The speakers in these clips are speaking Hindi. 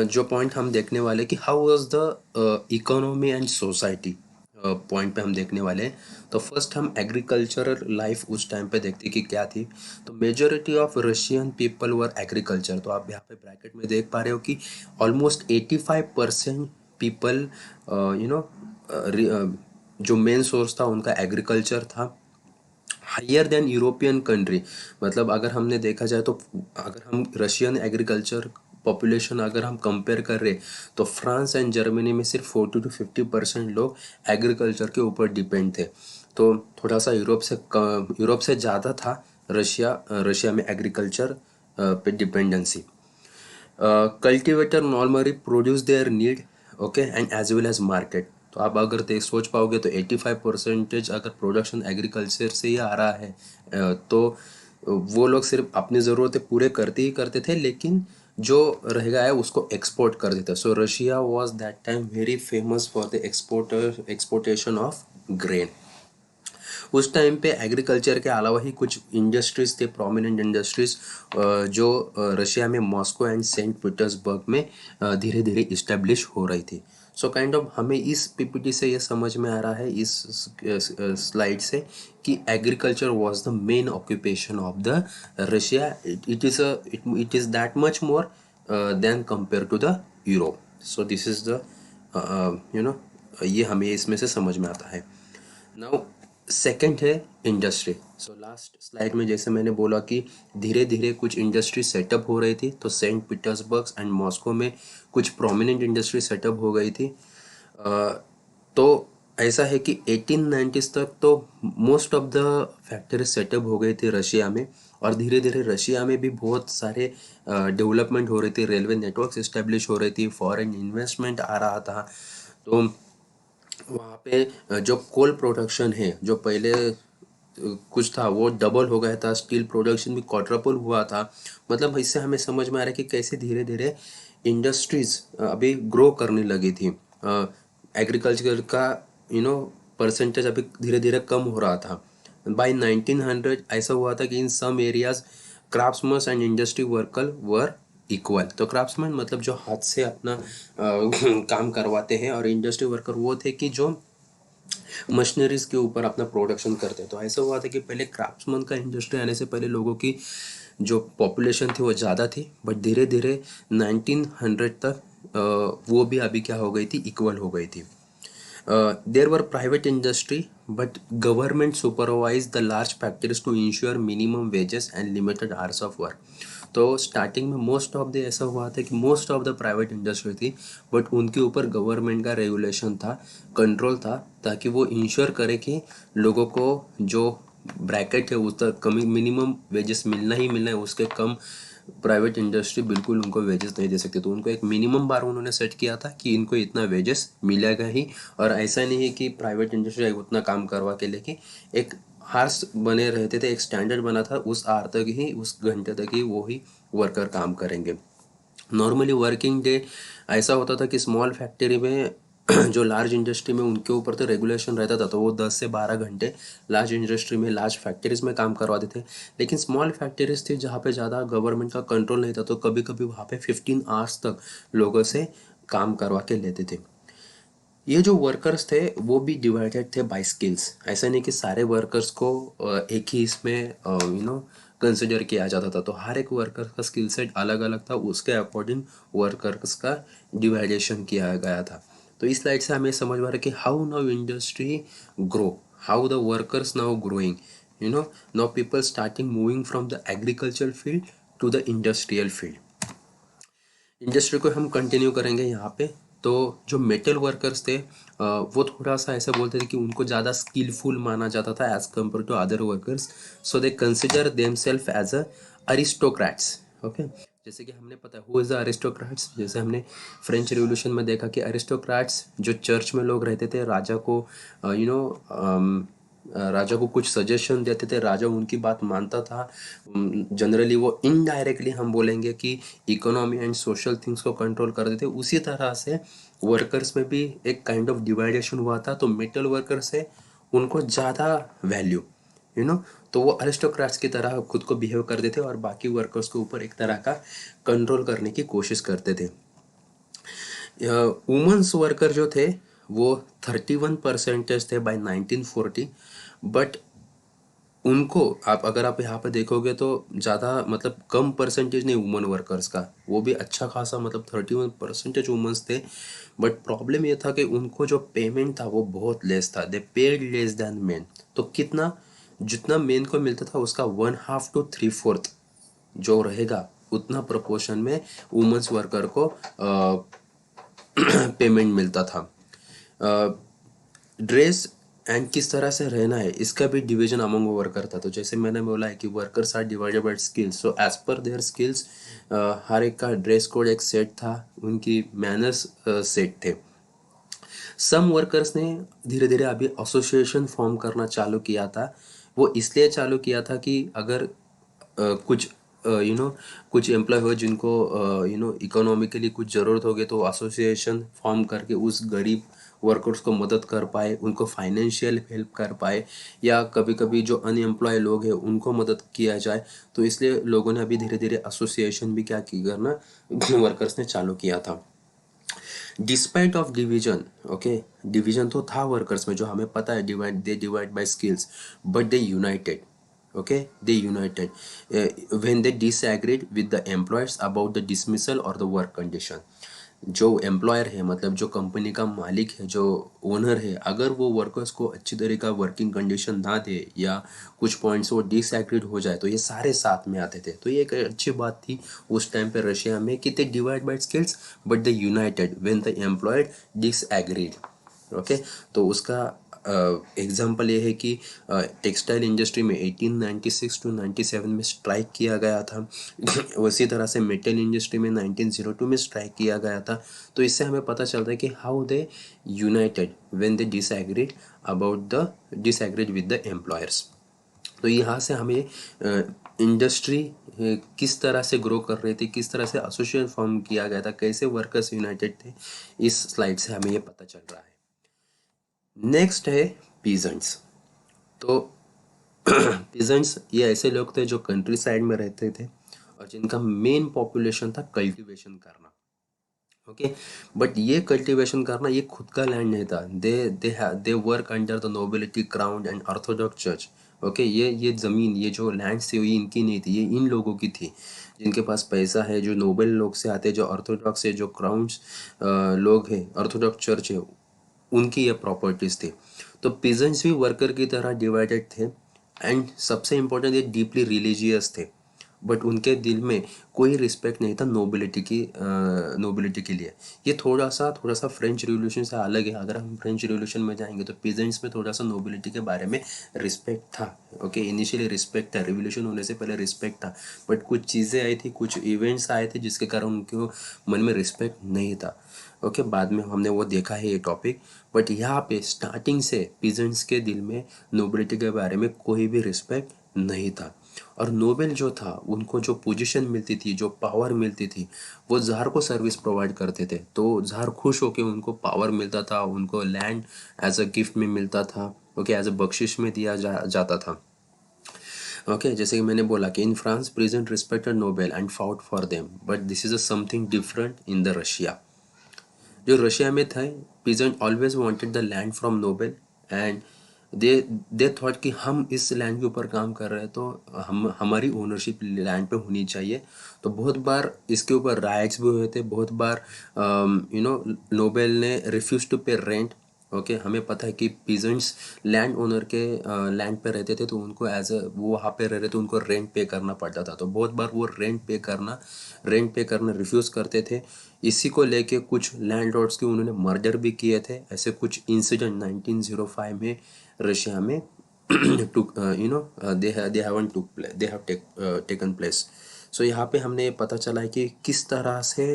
जो पॉइंट हम देखने वाले कि how was the economy and society point पे हम देखने वाले हैं। तो फर्स्ट हम एग्रीकल्चरल लाइफ उस टाइम पे देखते कि क्या थी। तो majority of Russian people were agriculture. तो आप यहाँ पे ब्रैकेट में देख पा रहे हो कि ऑलमोस्ट 85% पीपल यू नो जो मेन सोर्स था उनका एग्रीकल्चर था, हायर देन यूरोपियन कंट्री। मतलब अगर हमने देखा जाए तो अगर हम रशियन एग्रीकल्चर पॉपुलेशन अगर हम कंपेयर कर रहे तो फ्रांस एंड जर्मनी में सिर्फ 40 to 50% लोग एग्रीकल्चर के ऊपर डिपेंड थे। तो थोड़ा सा यूरोप से ज़्यादा था रशिया में एग्रीकल्चर पे dependency. Cultivator normally produce their need, okay, and as well as market. तो आप अगर देख सोच पाओगे तो 85% अगर प्रोडक्शन एग्रीकल्चर से ही आ रहा है, तो वो लोग सिर्फ अपनी ज़रूरतें पूरे करते ही करते थे, लेकिन जो रह गया है उसको एक्सपोर्ट कर देते। सो Russia was that time very famous for the exportation of grain. उस टाइम पे एग्रीकल्चर के अलावा ही कुछ इंडस्ट्रीज थे, प्रोमिनेंट इंडस्ट्रीज, जो रशिया में मॉस्को एंड सेंट पीटर्सबर्ग में धीरे धीरे इस्टेब्लिश हो रही थी। सो काइंड ऑफ हमें इस पीपीटी से ये समझ में आ रहा है, इस स्लाइड से, कि agriculture was the main occupation of the Russia. It is that much more than compare to the Europe. So this is the you know ये हमें इसमें से समझ में आता है। नाउ सेकंड है इंडस्ट्री। सो लास्ट स्लाइड में जैसे मैंने बोला कि धीरे धीरे कुछ इंडस्ट्री सेटअप हो रही थी, तो सेंट पीटर्सबर्ग एंड मॉस्को में कुछ प्रोमिनेंट इंडस्ट्री सेटअप हो गई थी। तो ऐसा है कि 1890s तक तो most of the factory setup हो गई थी रशिया में, और धीरे धीरे रशिया में भी बहुत सारे डेवलपमेंट हो रही थी, रेलवे नेटवर्क इस्टेब्लिश हो रही थी, फॉरेन इन्वेस्टमेंट आ रहा था। तो वहाँ पे जो कोल प्रोडक्शन है, जो पहले कुछ था वो डबल हो गया था, स्टील प्रोडक्शन भी क्वाड्रपल हुआ था। मतलब इससे हमें समझ में आ रहा है कि कैसे धीरे धीरे इंडस्ट्रीज अभी ग्रो करने लगी थी। एग्रीकल्चर का परसेंटेज अभी धीरे धीरे कम हो रहा था। बाय 1900 ऐसा हुआ था कि in some areas craftsman and industry worker were equal. तो क्राफ्ट्समैन मतलब जो हाथ से अपना काम करवाते हैं, और इंडस्ट्री वर्कर वो थे कि जो मशीनरीज के ऊपर अपना प्रोडक्शन करते हैं। तो ऐसा हुआ था कि पहले क्राफ्ट्समैन का इंडस्ट्री आने से पहले लोगों की जो पॉपुलेशन थी वो ज़्यादा थी, बट धीरे धीरे 1900 तक वो भी अभी क्या हो गई थी, इक्वल हो गई थी। There were private industry, but government supervised the large factories to ensure minimum wages and limited hours of work. तो स्टार्टिंग में मोस्ट ऑफ द ऐसा हुआ था कि most of the private industry थी, बट उनके ऊपर गवर्नमेंट का रेगुलेशन था, कंट्रोल था, ताकि वो इंश्योर करे कि लोगों को जो ब्रैकेट है उस तक कमी मिनिमम वेजेस मिलना ही मिलना है, उसके कम प्राइवेट इंडस्ट्री बिल्कुल उनको वेजेस नहीं दे सकती। तो उनको एक मिनिमम बार उन्होंने सेट किया था कि इनको इतना वेजेस मिलेगा ही। और ऐसा नहीं है कि प्राइवेट इंडस्ट्री उतना काम करवा के लेके एक हार्स बने रहते थे, एक स्टैंडर्ड बना था, उस आर तक ही, उस घंटे तक ही वो ही वर्कर काम करेंगे। नॉर्मली वर्किंग डे ऐसा होता था कि स्मॉल फैक्ट्री में जो लार्ज इंडस्ट्री में उनके ऊपर तो रेगुलेशन रहता था, तो वो 10 से 12 घंटे लार्ज इंडस्ट्री में, लार्ज फैक्ट्रीज में काम करवाते थे। लेकिन स्मॉल फैक्ट्रीज थी जहाँ पे ज़्यादा गवर्नमेंट का कंट्रोल नहीं था, तो कभी कभी वहाँ पे 15 आवर्स तक लोगों से काम करवा के लेते थे। ये जो वर्कर्स थे वो भी डिवाइडेड थे बाय स्किल्स। ऐसा नहीं कि सारे वर्कर्स को एक ही इसमें कंसिडर किया जाता था। तो हर एक वर्कर का स्किल सेट अलग अलग था, उसके अकॉर्डिंग वर्कर्स का डिवाइडेशन किया गया था। तो इस स्लाइड से हमें समझ में आ रहा है कि how now industry grow, how the workers now growing, now people starting moving from the agriculture field to the industrial field. Industry को हम कंटिन्यू करेंगे यहाँ पे। तो जो मेटल वर्कर्स थे, वो थोड़ा सा ऐसा बोलते थे कि उनको ज़्यादा स्किलफुल माना जाता था as compared to other workers. So they consider themselves as a aristocrats. Okay, जैसे कि हमने पता है हु इज़ द अरिस्टोक्रेट्स। जैसे हमने फ्रेंच रिवॉल्यूशन में देखा कि अरिस्टोक्रेट्स जो चर्च में लोग रहते थे, राजा को राजा को कुछ सजेशन देते थे, राजा उनकी बात मानता था। जनरली वो इनडायरेक्टली हम बोलेंगे कि इकोनॉमी एंड सोशल थिंग्स को कंट्रोल करते थे। उसी तरह से वर्कर्स में भी एक काइंड ऑफ डिवाइडेशन हुआ था। तो मेटल वर्कर्स है, उनको ज़्यादा वैल्यू, तो वो अरिस्टोक्रेट्स की तरह खुद को बिहेव करते थे, और बाकी वर्कर्स के ऊपर एक तरह का कंट्रोल करने की कोशिश करते थे। वुमेन्स वर्कर जो थे वो 31% थे बाय 1940, बट उनको आप अगर आप यहाँ पे देखोगे तो ज़्यादा मतलब कम परसेंटेज नहीं वुमन वर्कर्स का, वो भी अच्छा खासा मतलब 31% वुमेंस थे। बट प्रॉब्लम ये था कि उनको जो पेमेंट था वो बहुत लेस था, दे पेड लेस देन मेन। तो कितना, जितना मेन को मिलता था उसका 1/2 to 3/4 जो रहेगा उतना प्रोपोर्शन में वुमेन्स वर्कर को पेमेंट मिलता था। ड्रेस एंड किस तरह से रहना है इसका भी डिवीजन अमंग वर्कर था। तो जैसे मैंने बोला है कि workers are divided by skills, so as per their skills हर एक का ड्रेस कोड एक सेट था, उनकी मैनर्स सेट थे। सम वर्कर्स ने धीरे धीरे अभी एसोसिएशन फॉर्म करना चालू किया था। वो इसलिए चालू किया था कि अगर कुछ कुछ एम्प्लॉय हो जिनको इकोनॉमिकली कुछ ज़रूरत होगी तो एसोसिएशन फॉर्म करके उस गरीब वर्कर्स को मदद कर पाए, उनको फाइनेंशियल हेल्प कर पाए, या कभी कभी जो अनएम्प्लॉय लोग हैं उनको मदद किया जाए। तो इसलिए लोगों ने अभी धीरे धीरे एसोसिएशन भी क्या की करना वर्कर्स ने चालू किया था। Despite of division, okay, division तो था वर्कर्स में जो हमें पता है, divide they divide by skills, but they United, okay, they united when they disagreed with the employers about the dismissal or the work condition। जो एम्प्लॉयर है मतलब जो कंपनी का मालिक है, जो ओनर है, अगर वो वर्कर्स को अच्छी तरह का वर्किंग कंडीशन ना दे या कुछ पॉइंट्स वो डिसएग्रीड हो जाए तो ये सारे साथ में आते थे। तो ये एक अच्छी बात थी उस टाइम पे रशिया में कि they divide by skills but they United when the employed disagreed. Okay, तो उसका एग्जाम्पल ये है कि टेक्सटाइल इंडस्ट्री में 1896 to 97 में स्ट्राइक किया गया था। उसी तरह से मेटल इंडस्ट्री में 1902 में स्ट्राइक किया गया था। तो इससे हमें पता चलता है कि how they United when they disagreed about the disagreed with the employers. तो यहाँ से हमें इंडस्ट्री किस तरह से ग्रो कर रही थी, किस तरह से एसोसिएशन फॉर्म किया गया था, कैसे वर्कर्स यूनाइटेड थे, इस स्लाइड से हमें ये पता चल रहा है। नेक्स्ट है पीजेंट्स। तो पीजेंट्स ये ऐसे लोग थे जो कंट्री साइड में रहते थे और जिनका मेन पॉपुलेशन था कल्टीवेशन करना। ओके, बट ये कल्टीवेशन करना ये खुद का लैंड नहीं था, they work under the nobility crown and Orthodox church. Okay, ये ज़मीन, ये जो लैंड थी ये इनकी नहीं थी, ये इन लोगों की थी जिनके पास पैसा है, जो नोबल लोग से आते, जो ऑर्थोडॉक्स है, जो क्राउन्स लोग हैं, ऑर्थोडॉक्स चर्च है, उनकी ये प्रॉपर्टीज थी। तो पिजेंट्स भी वर्कर की तरह डिवाइडेड थे एंड सबसे इम्पोर्टेंट ये डीपली रिलीजियस थे, बट उनके दिल में कोई रिस्पेक्ट नहीं था नोबिलिटी के लिए। ये थोड़ा सा फ्रेंच रिवॉल्यूशन से अलग है। अगर हम फ्रेंच रिवॉल्यूशन में जाएंगे तो पीजेंट्स में थोड़ा सा नोबिलिटी के बारे में रिस्पेक्ट था। ओके, इनिशियली रिस्पेक्ट था, रिवॉल्यूशन होने से पहले रिस्पेक्ट था, बट कुछ चीज़ें आई थी, कुछ इवेंट्स आए थे जिसके कारण उनके मन में रिस्पेक्ट नहीं था। ओके, बाद में हमने वो देखा है ये टॉपिक, बट यहाँ पे स्टार्टिंग से पीजेंट्स के दिल में नोबिलिटी के बारे में कोई भी रिस्पेक्ट नहीं था। और नोबेल जो था उनको जो पोजीशन मिलती थी, जो पावर मिलती थी, वो ज़ार को सर्विस प्रोवाइड करते थे। तो ज़ार खुश होकर उनको पावर मिलता था, उनको लैंड एज अ गिफ्ट में मिलता था, ओके, एज अ बख्शिश में दिया जाता था। ओके, जैसे कि मैंने बोला कि in France present respected Nobel and fought for them, but this is a something different in the Russia. जो रशिया में थे, peasant always wanted the land from Nobel and they they thought कि हम इस लैंड के ऊपर काम कर रहे हैं तो हम हमारी ओनरशिप लैंड पे होनी चाहिए। तो बहुत बार इसके ऊपर राइट्स भी हुए थे, बहुत बार नोबेल ने रिफ्यूज टू पे रेंट। ओके, हमें पता है कि पीजेंट्स लैंड ओनर के लैंड पे रहते थे तो उनको एज अ वो वहाँ पे रह रहे थे, उनको रेंट पे करना पड़ता था। तो बहुत बार वो रेंट पे करना रिफ्यूज़ करते थे। इसी को लेके कुछ लैंडलॉर्ड्स के उन्होंने मर्डर भी किए थे। ऐसे कुछ इंसिडेंट 1905 में रशिया में took they have taken place। सो यहाँ पे हमने पता चला है कि किस तरह से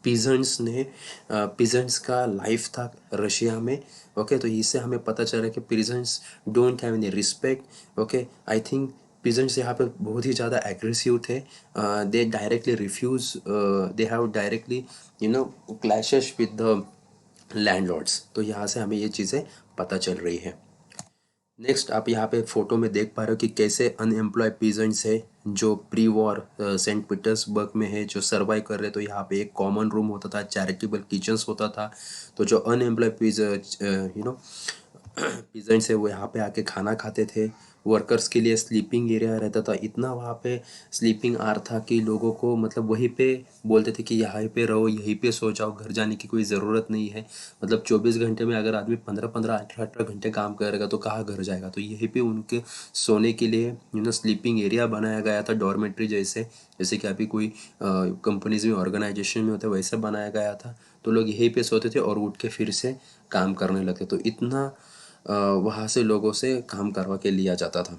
पीजेंट्स का लाइफ था रशिया में। ओके, तो इससे हमें पता चला कि peasants don't have any respect. Okay, I think peasants यहाँ पे बहुत ही ज़्यादा एग्रेसिव थे। They directly refuse, they have directly clashes with the landlords. तो यहाँ से हमें ये चीज़ें पता चल रही है। नेक्स्ट आप यहाँ पे फोटो में देख पा रहे हो कि कैसे अनएम्प्लॉय पीजेंट्स है जो प्री वॉर सेंट पीटर्सबर्ग में है, जो सर्वाइव कर रहे, तो यहाँ पे एक कॉमन रूम होता था, चैरिटेबल किचन्स होता था। तो जो अनएम्प्लॉयड पीजेंट्स है वो यहाँ पे आके खाना खाते थे। वर्कर्स के लिए स्लीपिंग एरिया रहता था, इतना वहाँ पे स्लीपिंग आर था कि लोगों को मतलब वहीं पे बोलते थे कि यहाँ पे रहो, यहीं पे सो जाओ, घर जाने की कोई ज़रूरत नहीं है। मतलब 24 घंटे में अगर आदमी 15-15 18-18 घंटे काम करेगा तो कहाँ घर जाएगा। तो यहीं पे उनके सोने के लिए स्लीपिंग एरिया बनाया गया था, डॉर्मेट्री जैसे, जैसे कि अभी कोई कंपनीज में ऑर्गेनाइजेशन में होता है वैसे बनाया गया था। तो लोग यहीं पे सोते थे और उठ के फिर से काम करने लगते। तो इतना वहाँ से लोगों से काम करवा के लिया जाता था।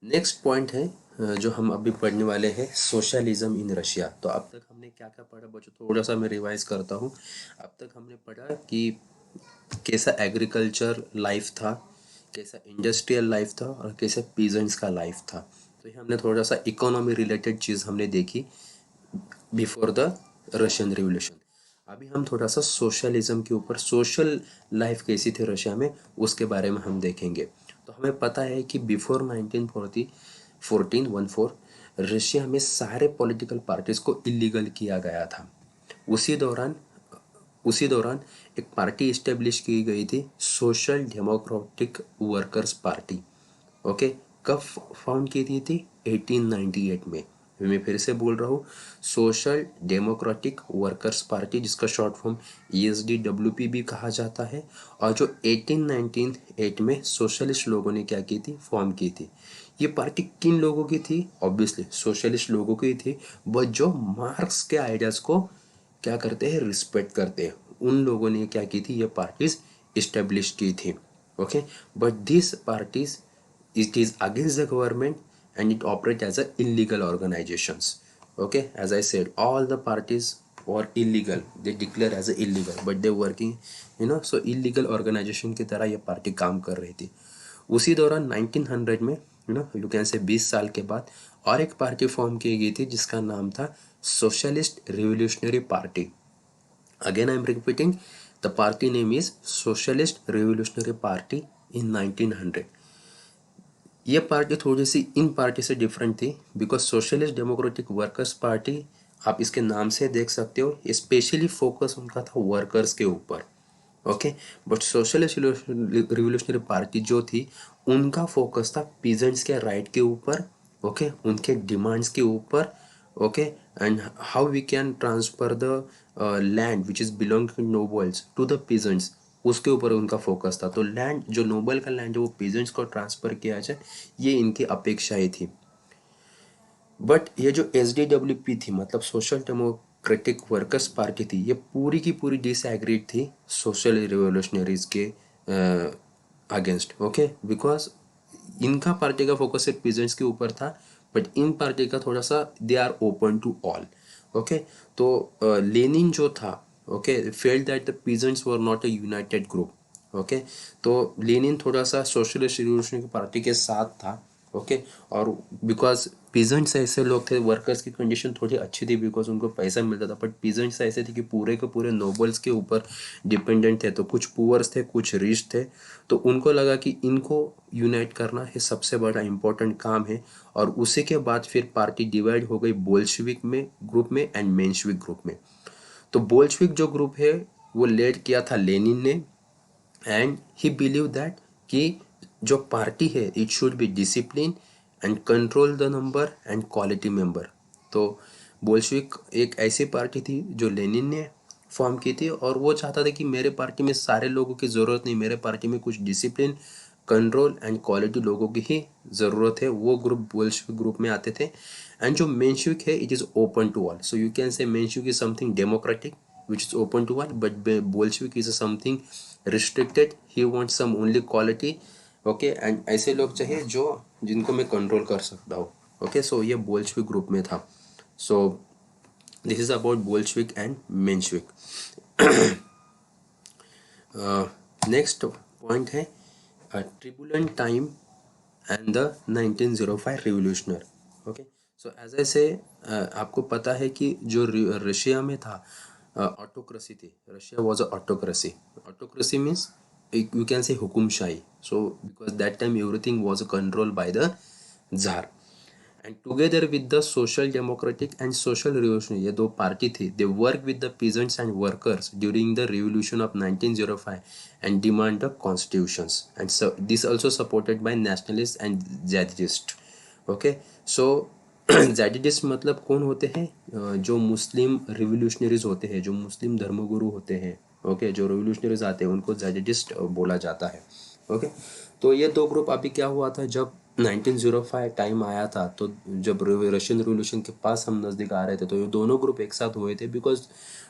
नेक्स्ट पॉइंट है जो हम अभी पढ़ने वाले हैं, सोशलिज्म इन रशिया। तो अब तक हमने क्या क्या पढ़ा बच्चों, थोड़ा सा मैं रिवाइज करता हूँ। अब तक हमने पढ़ा कि कैसा एग्रीकल्चर लाइफ था, कैसा इंडस्ट्रियल लाइफ था और कैसे पीजेंट्स का लाइफ था। तो ये हमने थोड़ा सा इकोनॉमी रिलेटेड चीज़ हमने देखी बिफोर द रशियन रिवोल्यूशन। अभी हम थोड़ा सा सोशलिज्म के ऊपर, सोशल लाइफ कैसी थी रशिया में, उसके बारे में हम देखेंगे। तो हमें पता है कि बिफोर 1940 1414 रशिया में सारे पॉलिटिकल पार्टीज को इलीगल किया गया था। उसी दौरान उसी दौरान एक पार्टी इस्टेब्लिश की गई थी, social democratic workers party. Okay, कब फाउंड की थी 1898 में। मैं फिर से बोल रहा हूँ, सोशल डेमोक्रेटिक वर्कर्स पार्टी, जिसका शॉर्ट फॉर्म ESDWP भी कहा जाता है। और जो 1898 में सोशलिस्ट लोगों ने क्या की थी, फॉर्म की थी। ये पार्टी किन लोगों की थी, ऑब्वियसली सोशलिस्ट लोगों की थी, बट जो मार्क्स के आइडियाज को क्या करते हैं, रिस्पेक्ट करते हैं, उन लोगों ने क्या की थी, ये पार्टीज इस्टेब्लिश की थी। Okay, but this parties, it is against the government and it operates as a illegal organizations. Okay, as I said, all the parties were illegal, they declare as a illegal, but they working, so illegal organization की तरह ये पार्टी काम कर रही थी। उसी दौरान 1900 में, यू कैन से 20 साल के बाद और एक पार्टी फॉर्म की गई थी जिसका नाम था socialist revolutionary party. Again I am repeating, the party name is socialist revolutionary party इन 1900। ये पार्टी थोड़ी सी इन पार्टी से डिफरेंट थी, because socialist democratic workers party, आप इसके नाम से देख सकते हो, स्पेशली फोकस उनका था वर्कर्स के ऊपर। Okay, but socialist revolutionary party जो थी, उनका फोकस था पीजेंट्स के राइट के ऊपर। ओके, उनके डिमांड्स के ऊपर। Okay, and how we can transfer the land which is belong to nobles to the peasants, उसके ऊपर उनका फोकस था। तो लैंड, जो नोबल का लैंड है वो पीजेंट्स को ट्रांसफर किया जाए, ये इनकी अपेक्षाएं थी। बट ये जो SDWP थी, मतलब सोशल डेमोक्रेटिक वर्कर्स पार्टी थी, ये पूरी की पूरी डिसएग्रीड थी सोशल रिवोल्यूशनरीज के अगेंस्ट। ओके, बिकॉज इनका पार्टी का फोकस सिर्फ पीजेंट्स के ऊपर था, बट इन पार्टी का थोड़ा सा they are open to all. Okay, तो लेनिन जो था, okay, felt that the peasants were not a united group. Okay, तो लेनिन थोड़ा सा सोशलिस्ट रिवोल्यूशनरी पार्टी के साथ था। ओके, और बिकॉज पीजेंट्स ऐसे लोग थे, वर्कर्स की कंडीशन थोड़ी अच्छी थी बिकॉज उनको पैसा मिलता था, बट पीजेंट्स ऐसे थे कि पूरे के पूरे नोबल्स के ऊपर डिपेंडेंट थे। तो कुछ पुअर्स थे, कुछ रिच थे। तो उनको लगा कि इनको यूनाइट करना है सबसे बड़ा इम्पोर्टेंट काम है। और उसी के बाद फिर पार्टी डिवाइड हो गई बोल्शेविक में ग्रुप में एंड मेंशेविक ग्रुप में। तो बोल्शेविक जो ग्रुप है वो लीड किया था लेनिन ने, एंड ही बिलीव दैट कि जो पार्टी है it should be discipline and control the number and quality member. तो बोल्शेविक एक ऐसी पार्टी थी जो लेनिन ने फॉर्म की थी, और वो चाहता था कि मेरे पार्टी में सारे लोगों की ज़रूरत नहीं, मेरे पार्टी में कुछ डिसिप्लिन, कंट्रोल एंड क्वालिटी लोगों की ही ज़रूरत है। वो ग्रुप बोल्शेविक ग्रुप में आते थे। एंड जो मेंशेविक है it is open to all, so you can say Menshevik is something democratic which is open to all, but Bolshevik is something restricted, he wants some only quality। Okay, and ऐसे लोग चाहिए जो, जिनको मैं कंट्रोल कर सकता हूँ। ओके, सो ये बोल्शेविक ग्रुप में था। So this is about Bolshevik and Menshevik. Next point है turbulent time and the 1905 revolution. Okay, so as I say, आपको पता है कि जो रशिया में था ऑटोक्रेसी थी, Russia was a autocracy. Autocracy means you can say हुकुमशाही। So because that time everything was control by the tsar. And together with the social democratic and social revolution, ये दो पार्टी थी, they work with the peasants and workers during the revolution of 1905 and demand the constitutions and this also supported by nationalist and jadidists. Okay, so jadidists मतलब कौन होते हैं? जो मुस्लिम रिवोल्यूशनरीज होते हैं, जो मुस्लिम धर्मगुरु होते हैं। ओके, जो रिवोल्यूशनरीज आते हैं उनको ज़ैदिस्ट बोला जाता है। ओके, तो ये दो ग्रुप, अभी क्या हुआ था जब 1905 टाइम आया था, तो जब रशियन रिवोल्यूशन के पास हम नज़दीक आ रहे थे, तो ये दोनों ग्रुप एक साथ हुए थे, बिकॉज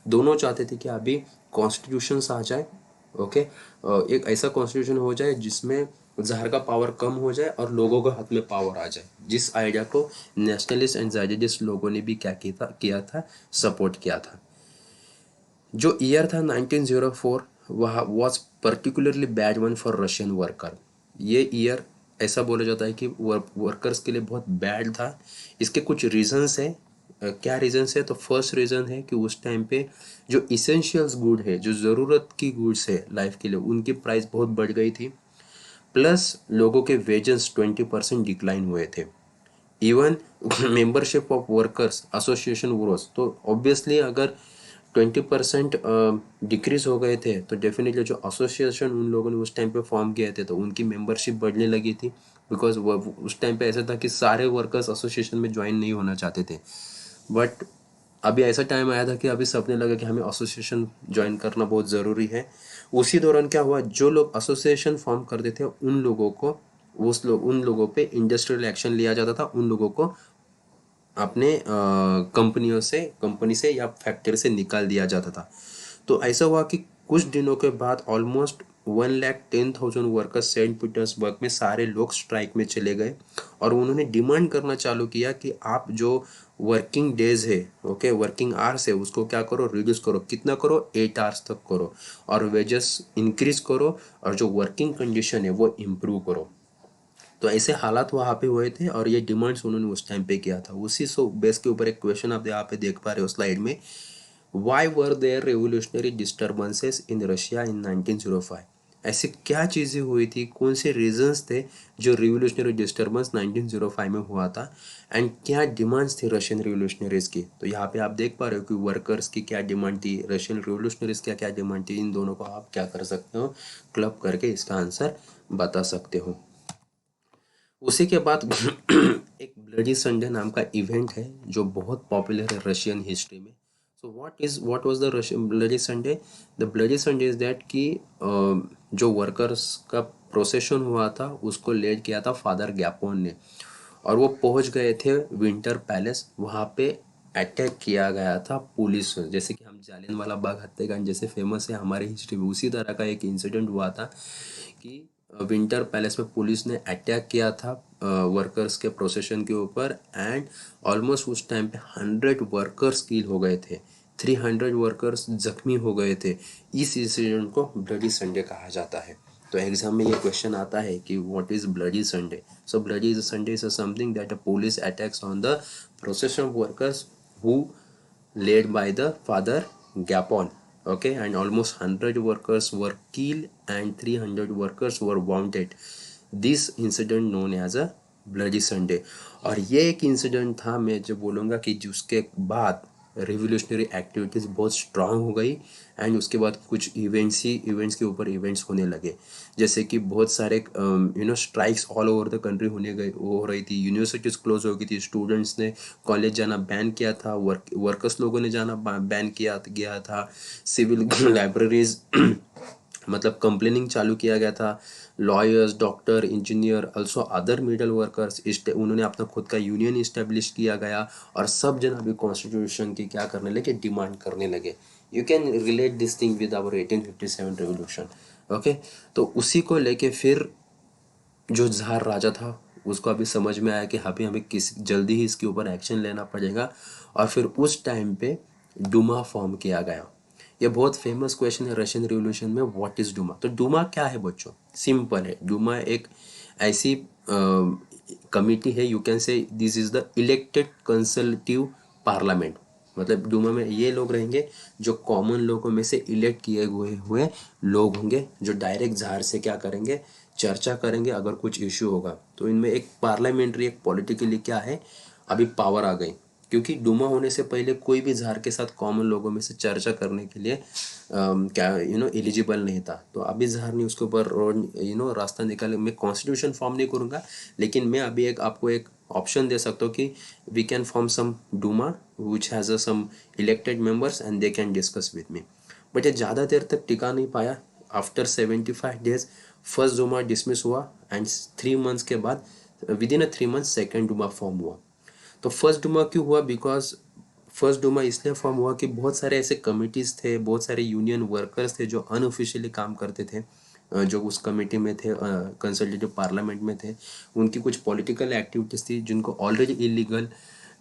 दोनों चाहते थे कि अभी कॉन्स्टिट्यूशन आ जाए। ओके, एक ऐसा कॉन्स्टिट्यूशन हो जाए जिसमें ज़हर का पावर कम हो जाए और लोगों के हाथ में पावर आ जाए, जिस आइडिया को नेशनलिस्ट एंड ज़ैदिस्ट लोगों ने भी क्या किया था, सपोर्ट किया था। जो ईयर था 1904, वह was particularly bad one for Russian worker. ये ईयर ऐसा बोला जाता है कि वर्कर्स के लिए बहुत बैड था। इसके कुछ रीजंस है। क्या रीजंस है? तो फर्स्ट रीज़न है कि उस टाइम पे जो इसेंशियल्स गुड है, जो ज़रूरत की गुड्स है लाइफ के लिए, उनकी प्राइस बहुत बढ़ गई थी। प्लस लोगों के वेजेस 20% डिक्लाइन हुए थे। Even membership of workers association grows, तो ऑब्वियसली अगर 20% डिक्रीज हो गए थे, तो डेफिनेटली जो एसोसिएशन उन लोगों ने उस टाइम पे फॉर्म किए थे, तो उनकी मेंबरशिप बढ़ने लगी थी। बिकॉज वो उस टाइम पे ऐसा था कि सारे वर्कर्स एसोसिएशन में ज्वाइन नहीं होना चाहते थे। बट अभी ऐसा टाइम आया था कि अभी सबने लगा कि हमें एसोसिएशन ज्वाइन करना बहुत ज़रूरी है। उसी दौरान क्या हुआ, जो लोग एसोसिएशन फॉर्म करते थे उन लोगों पे इंडस्ट्रियल एक्शन लिया जाता था, उन लोगों को अपने कंपनी से या फैक्ट्री से निकाल दिया जाता था। तो ऐसा हुआ कि कुछ दिनों के बाद ऑलमोस्ट 1,10,000 वर्कर्स सेंट पीटर्सबर्ग में सारे लोग स्ट्राइक में चले गए और उन्होंने डिमांड करना चालू किया कि आप जो वर्किंग डेज है, ओके, वर्किंग आवर्स है, उसको क्या करो, रिड्यूस करो। कितना करो? 8 आवर्स तक करो, और वेजेस इंक्रीज करो, और जो वर्किंग कंडीशन है वो इम्प्रूव करो। तो ऐसे हालात वहाँ पे हुए थे और ये डिमांड्स उन्होंने उस टाइम पे किया था। उसी सो बेस के ऊपर एक क्वेश्चन आप यहाँ पे देख पा रहे हो स्लाइड में, why were there revolutionary disturbances in Russia in 1905? ऐसी क्या चीज़ें हुई थी, कौन से रीजंस थे जो रिवोल्यूशनरी डिस्टर्बेंस 1905 में हुआ था, एंड क्या डिमांड्स थी रशियन रिवोल्यूशनरीज की? तो यहाँ पे आप देख पा रहे हो कि वर्कर्स की क्या डिमांड थी, रशियन रिवोल्यूशनरीज क्या क्या डिमांड थी। इन दोनों को आप क्या कर सकते हो, क्लब करके इसका आंसर बता सकते हो। उसी के बाद एक ब्लडी संडे नाम का इवेंट है जो बहुत पॉपुलर है रशियन हिस्ट्री में। So what was the Russian bloody Sunday? The bloody Sunday is that कि जो वर्कर्स का प्रोसेशन हुआ था उसको लीड किया था फादर गैपोन ने, और वो पहुंच गए थे विंटर पैलेस। वहाँ पे अटैक किया गया था पुलिस से, जैसे कि हम जालियनवाला बाग हत्याकांड जैसे फेमस है हमारी हिस्ट्री में, उसी तरह का एक इंसिडेंट हुआ था कि विंटर पैलेस में पुलिस ने अटैक किया था वर्कर्स के प्रोसेशन के ऊपर, एंड ऑलमोस्ट उस टाइम पे 100 वर्कर्स किल हो गए थे, 300 वर्कर्स जख्मी हो गए थे। इस इंसिडेंट को ब्लडी संडे कहा जाता है। तो एग्जाम में ये क्वेश्चन आता है कि what is bloody Sunday? So bloody Sunday is something that a police attacks on the procession of workers who led by the father Gapon. Okay, and almost 100 workers were killed and 300 workers were wounded. This incident known as a bloody Sunday. और ये एक इंसिडेंट था, मैं जो बोलूँगा कि जिसके बाद रिवोल्यूशनरी एक्टिविटीज़ बहुत स्ट्रांग हो गई, एंड उसके बाद कुछ इवेंट्स के ऊपर इवेंट्स होने लगे, जैसे कि बहुत सारे strikes all over the country हो रही थी, यूनिवर्सिटीज़ क्लोज हो गई थी, स्टूडेंट्स ने कॉलेज जाना बैन किया था, वर्कर्स लोगों ने जाना बैन किया गया था, सिविल लाइब्रेरीज मतलब कंप्लेनिंग चालू किया गया था, lawyers, doctor, engineer, also other middle workers, उन्होंने अपना खुद का यूनियन इस्टेब्लिश किया गया, और सब जन अभी कॉन्स्टिट्यूशन की क्या करने लगे, डिमांड करने लगे। You can relate this thing with our 1857 revolution. Okay, तो उसी को लेके फिर जो ज़ार राजा था उसको अभी समझ में आया कि अभी हमें किस जल्दी ही इसके ऊपर एक्शन लेना पड़ेगा, और फिर उस टाइम पे डूमा फॉर्म किया गया। ये बहुत फेमस क्वेश्चन है रशियन रिवॉल्यूशन में, व्हाट इज डूमा? तो डूमा क्या है बच्चों? सिंपल है, डूमा एक ऐसी कमिटी है, you can say this is the elected consultative parliament. मतलब डूमा में ये लोग रहेंगे जो कॉमन लोगों में से इलेक्ट किए हुए हुए लोग होंगे, जो डायरेक्ट जार से क्या करेंगे, चर्चा करेंगे अगर कुछ इश्यू होगा। तो इनमें एक पार्लियामेंट्री, एक पॉलिटिकली क्या है, अभी पावर आ गई, क्योंकि डूमा होने से पहले कोई भी ज़ार के साथ कॉमन लोगों में से चर्चा करने के लिए क्या एलिजिबल नहीं था। तो अभी ज़ार ने उसके ऊपर रोड रास्ता निकाले। मैं कॉन्स्टिट्यूशन फॉर्म नहीं करूँगा, लेकिन मैं अभी एक आपको एक ऑप्शन दे सकता हूँ कि we can form some Duma which has some elected members and they can discuss with me. But ये ज़्यादा देर तक टिका नहीं पाया। After 75 days first Duma dismiss हुआ एंड 3 मंथ्स के बाद within 3 month second Duma form हुआ। तो फर्स्ट डूमा क्यों हुआ? बिकॉज फर्स्ट डूमा इसलिए फॉर्म हुआ कि बहुत सारे ऐसे कमिटीज़ थे, बहुत सारे यूनियन वर्कर्स थे जो अनऑफिशियली काम करते थे, जो उस कमेटी में थे, कंसल्टेटिव पार्लियामेंट में थे। उनकी कुछ पॉलिटिकल एक्टिविटीज़ थी जिनको ऑलरेडी इलीगल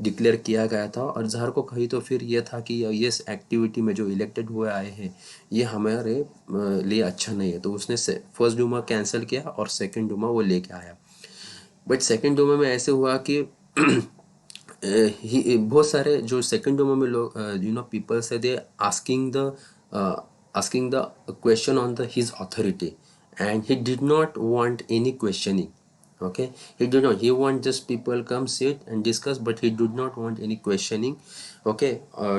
डिक्लेयर किया गया था, और ज़ार को कही तो फिर ये था कि ये एक्टिविटी में जो इलेक्टेड हुए आए हैं ये हमारे लिए अच्छा नहीं है। तो उसने फर्स्ट डूमा कैंसिल किया और सेकेंड डूमा वो लेके आया। बट सेकेंड डोमा में ऐसे हुआ कि बहुत सारे जो सेकेंड डोमा में लोग पीपल्स है, they asking the question on the his authority, and he did not want any questioning. Okay, he did not, he want just people come sit and discuss, but he did not want any questioning, okay,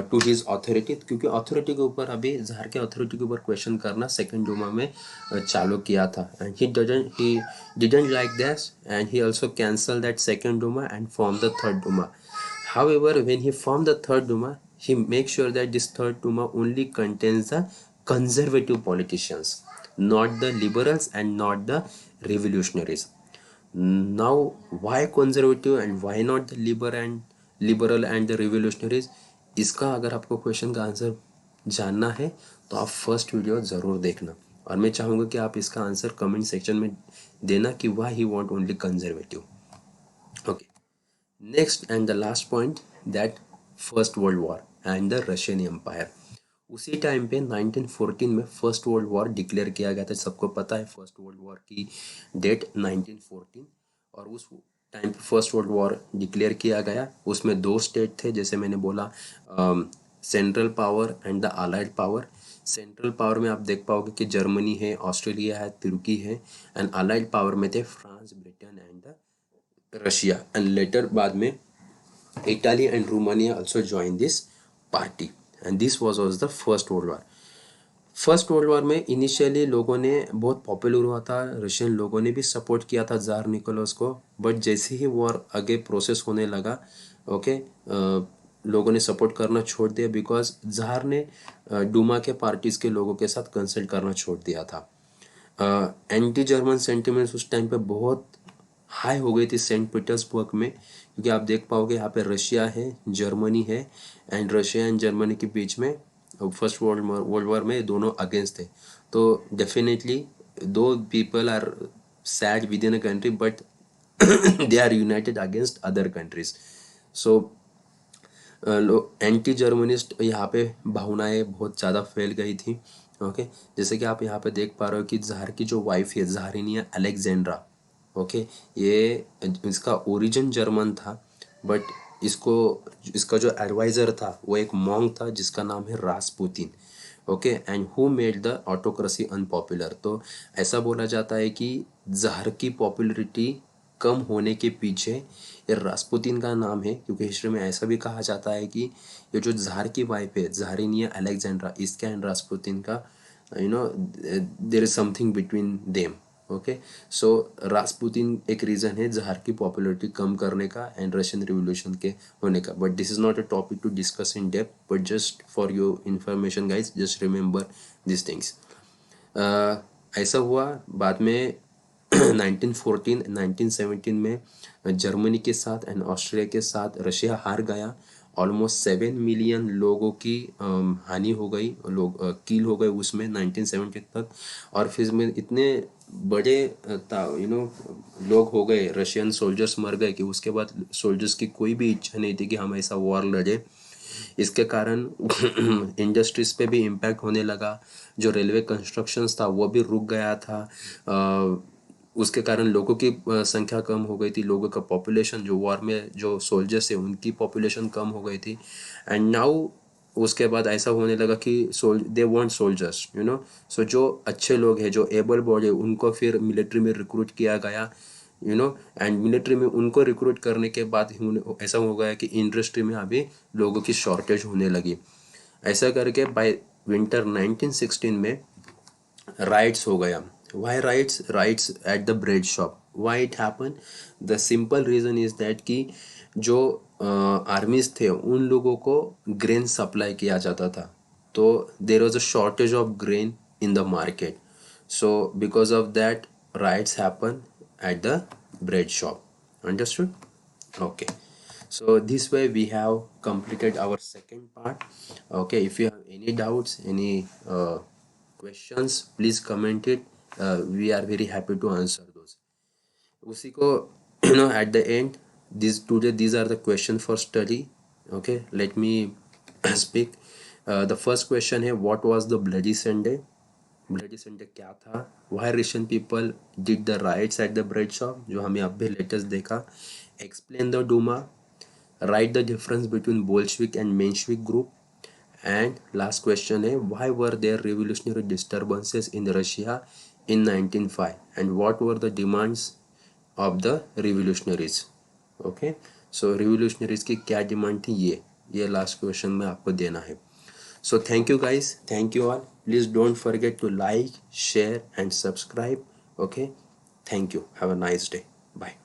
to his authority, क्योंकि अथॉरिटी के ऊपर अभी ज़ार के अथॉरिटी के ऊपर क्वेश्चन करना सेकंड डूमा में चालू किया था। And he didn't like this, and he also cancelled that second duma and formed the third duma. However, when he formed the third duma, he makes sure that this third duma only contains the conservative politicians, not the liberals and not the revolutionaries. Now, why conservative and why not the liberal and the revolutionaries? इसका अगर आपको क्वेश्चन का आंसर जानना है तो आप फर्स्ट वीडियो ज़रूर देखना, और मैं चाहूँगा कि आप इसका आंसर कमेंट सेक्शन में देना कि why he want only conservative. Okay. Next and the last point, that first world war and the Russian empire. उसी टाइम पे 1914 में फर्स्ट वर्ल्ड वॉर डिक्लेयर किया गया था। सबको पता है फर्स्ट वर्ल्ड वॉर की डेट 1914, और उस टाइम पे फर्स्ट वर्ल्ड वॉर डिक्लेयर किया गया। उसमें दो स्टेट थे, जैसे मैंने बोला, central power and the allied power. Central power में आप देख पाओगे कि जर्मनी है, ऑस्ट्रेलिया है, तुर्की है, एंड अलाइड पावर में थे France, Britain and the Russia, and later बाद में Italy and Romania also joined this party, and this was the first world war. First world war में इनिशियली लोगों ने बहुत पॉपुलर हुआ था, रशियन लोगों ने भी सपोर्ट किया था ज़ार निकोलस को। बट जैसे ही वॉर आगे प्रोसेस होने लगा, ओके, लोगों ने सपोर्ट करना छोड़ दिया, बिकॉज ज़ार ने डूमा के पार्टीज़ के लोगों के साथ कंसल्ट करना छोड़ दिया था। एंटी जर्मन सेंटिमेंट्स उस टाइम पे बहुत हाई हो गई थी सेंट पीटर्सबर्ग में, क्योंकि आप देख पाओगे यहाँ पे रशिया है, जर्मनी है, एंड रशिया एंड जर्मनी के बीच में फर्स्ट वर्ल्ड वॉर में दोनों अगेंस्ट थे। तो डेफिनेटली दो people are sad within a country, but they are united against other countries. So anti germanist यहाँ पे भावनाएं बहुत ज़्यादा फैल गई थी। ओके, जैसे कि आप यहाँ पे देख पा रहे हो कि ज़ार की जो वाइफ है, ज़ारिनिया अलेक्जेंड्रा, ओके, ये इसका ओरिजिन जर्मन था, बट इसको इसका जो एडवाइज़र था वो एक मॉन्क था जिसका नाम है Rasputin. Okay, and who made the autocracy unpopular. तो ऐसा बोला जाता है कि ज़ार की पॉपुलरिटी कम होने के पीछे ये रासपुतिन का नाम है, क्योंकि हिस्ट्री में ऐसा भी कहा जाता है कि ये जो ज़ार की वाइफ है, ज़ारिनिया अलेक्जेंड्रा, इसका एंड रासपुतिन का there is something between them. Okay, so Rasputin एक रीज़न है ज़ार की पॉपुलरिटी कम करने का एंड रशियन रिवोल्यूशन के होने का। But this is not a topic to discuss in depth, but just for your information guys, just remember this things. ऐसा हुआ बाद में 1914 1917 में जर्मनी के साथ एंड ऑस्ट्रेलिया के साथ रशिया हार गया। ऑलमोस्ट 7 मिलियन लोगों की हानि हो गई, लोग किल हो गए उसमें 1970 तक। और फिर में इतने बड़े लोग हो गए, रशियन सोल्जर्स मर गए, कि उसके बाद सोल्जर्स की कोई भी इच्छा नहीं थी कि हम ऐसा वॉर लड़े। इसके कारण इंडस्ट्रीज पे भी इम्पैक्ट होने लगा। जो रेलवे कंस्ट्रक्शंस था वो भी रुक गया था। उसके कारण लोगों की संख्या कम हो गई थी, लोगों का पॉपुलेशन, जो वॉर में जो सोल्जर्स है उनकी पॉपुलेशन कम हो गई थी। एंड नाउ उसके बाद ऐसा होने लगा कि they want soldiers, you know. So जो अच्छे लोग हैं, जो एबल बॉडी है, उनको फिर मिलिट्री में रिक्रूट किया गया, यू नो। एंड मिलिट्री में उनको रिक्रूट करने के बाद ऐसा हो गया कि इंडस्ट्री में अभी लोगों की शॉर्टेज होने लगी। ऐसा करके बाय विंटर 1916 में राइट्स हो गया। Why riots at the bread shop, why it happen? The simple reason is that कि जो आर्मीज थे उन लोगों को ग्रेन सप्लाई किया जाता था, तो there was a shortage of grain in the market. So because of that rights happen at the bread shop. Understood? Okay. So this way we have completed our second part. Okay. If you have any doubts, any questions, please comment it. We are very happy to answer those. उसी को at the end, these are the question for study. Okay, let me speak. The first question है, what was the bloody Sunday? Bloody Sunday क्या था? Why Russian people did the riots at the bread shop, जो हमें अभी लेटेस्ट देखा। Explain the Duma, right the difference between Bolshevik and Menshevik group. And last question है, why were there revolutionary disturbances in Russia in 1905 and what were the demands of the revolutionaries? Okay, so revolutionaries की क्या डिमांड थी, ये लास्ट क्वेश्चन में आपको देना है। So thank you guys, thank you all. Please don't forget to like, share and subscribe. Okay, thank you. Have a nice day. Bye.